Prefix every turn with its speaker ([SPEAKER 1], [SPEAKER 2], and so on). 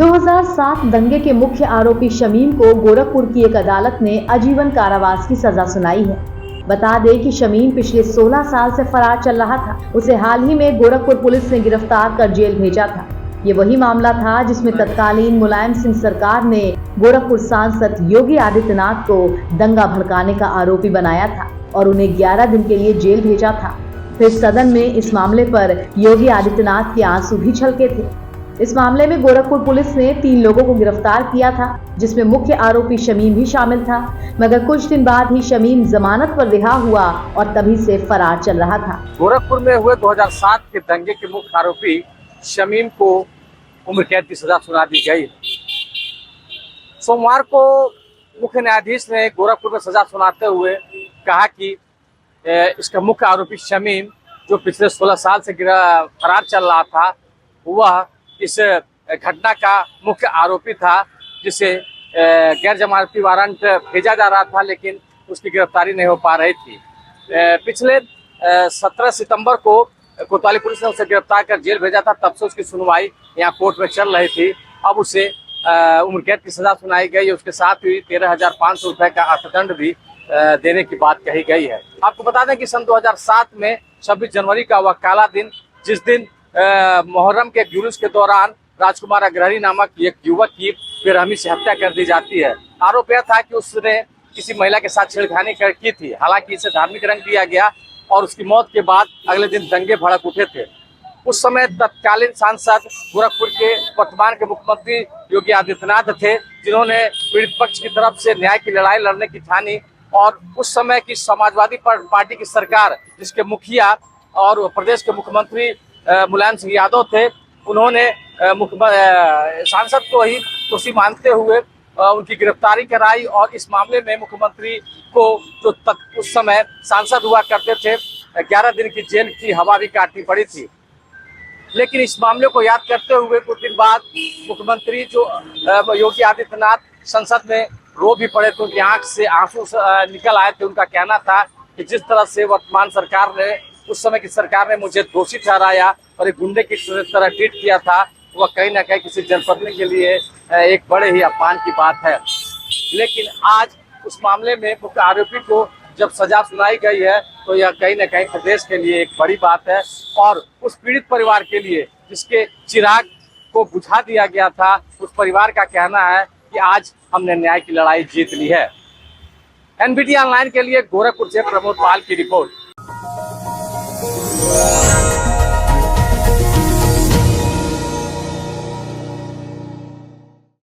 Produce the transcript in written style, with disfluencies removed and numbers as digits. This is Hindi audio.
[SPEAKER 1] 2007 दंगे के मुख्य आरोपी शमीम को गोरखपुर की एक अदालत ने आजीवन कारावास की सजा सुनाई है। बता दें कि शमीम पिछले 16 साल से फरार चल रहा था। उसे हाल ही में गोरखपुर पुलिस ने गिरफ्तार कर जेल भेजा था। ये वही मामला था जिसमें तत्कालीन मुलायम सिंह सरकार ने गोरखपुर सांसद योगी आदित्यनाथ को दंगा भड़काने का आरोपी बनाया था और उन्हें 11 दिन के लिए जेल भेजा था। फिर सदन में इस मामले पर योगी आदित्यनाथ के आंसू भी छलके थे। इस मामले में गोरखपुर पुलिस ने 3 लोगों को गिरफ्तार किया था, जिसमें मुख्य आरोपी शमीम भी शामिल था। मगर कुछ दिन बाद ही शमीम जमानत पर रिहा हुआ और तभी से फरार चल रहा था।
[SPEAKER 2] गोरखपुर में हुए 2007 के दंगे के मुख्य आरोपी शमीम को उम्र कैद की सजा सुना दी गई। सोमवार को मुख्य न्यायाधीश ने गोरखपुर में सजा सुनाते हुए कहा कि इसका मुख्य आरोपी शमीम, जो पिछले 16 साल से फरार चल रहा था, वह इस घटना का मुख्य आरोपी था, जिसे गैर जमानती वारंट भेजा जा रहा था, लेकिन उसकी गिरफ्तारी नहीं हो पा रही थी। पिछले 17 सितंबर को कोतवाली पुलिस ने उसे गिरफ्तार कर जेल भेजा था। तब से उसकी सुनवाई यहाँ कोर्ट में चल रही थी। अब उसे उम्र कैद की सजा सुनाई गई। उसके साथ ही 13,500 रुपए का अर्थदंड भी देने की बात कही गई है। आपको बता दें कि सन 2007 में 26 जनवरी का वह काला दिन, जिस दिन मुहर्रम के जुलूस के दौरान राजकुमार अग्रहरी नामक एक युवक की बेरहमी से हत्या कर दी जाती है। आरोप यह था कि उसने किसी महिला के साथ छेड़खानी की थी। हालांकि इसे धार्मिक रंग दिया गया और उसकी मौत के बाद अगले दिन दंगे भड़क उठे थे। उस समय तत्कालीन सांसद गोरखपुर के वर्तमान के मुख्यमंत्री योगी आदित्यनाथ थे, जिन्होंने पीड़ित पक्ष की तरफ से न्याय की लड़ाई लड़ने की ठानी। और उस समय की समाजवादी पार्टी की सरकार, जिसके मुखिया और प्रदेश के मुख्यमंत्री मुलायम सिंह यादव थे, उन्होंने सांसद को ही दोषी मानते हुए उनकी गिरफ्तारी कराई। और इस मामले में मुख्यमंत्री को, जो उस समय सांसद हुआ करते थे, 11 दिन की जेल की हवा भी काटनी पड़ी थी। लेकिन इस मामले को याद करते हुए कुछ दिन बाद मुख्यमंत्री जो योगी आदित्यनाथ संसद में रो भी पड़े थे, उनकी आंख से आंसू निकल आए थे। उनका कहना था कि जिस तरह से वर्तमान सरकार ने, उस समय की सरकार ने मुझे दोषी ठहराया और एक गुंडे की तरह ट्रीट किया था, वह कहीं ना कहीं किसी जनप्रतिनिधि के लिए एक बड़े ही अपमान की बात है। लेकिन आज उस मामले में मुख्य आरोपी को जब सजा सुनाई गई है, तो यह कहीं ना कहीं प्रदेश के लिए एक बड़ी बात है। और उस पीड़ित परिवार के लिए, जिसके चिराग को बुझा दिया गया था, उस परिवार का कहना है कि आज हमने न्याय की लड़ाई जीत ली है। NBT ऑनलाइन के लिए गोरखपुर से प्रमोद पाल की रिपोर्ट।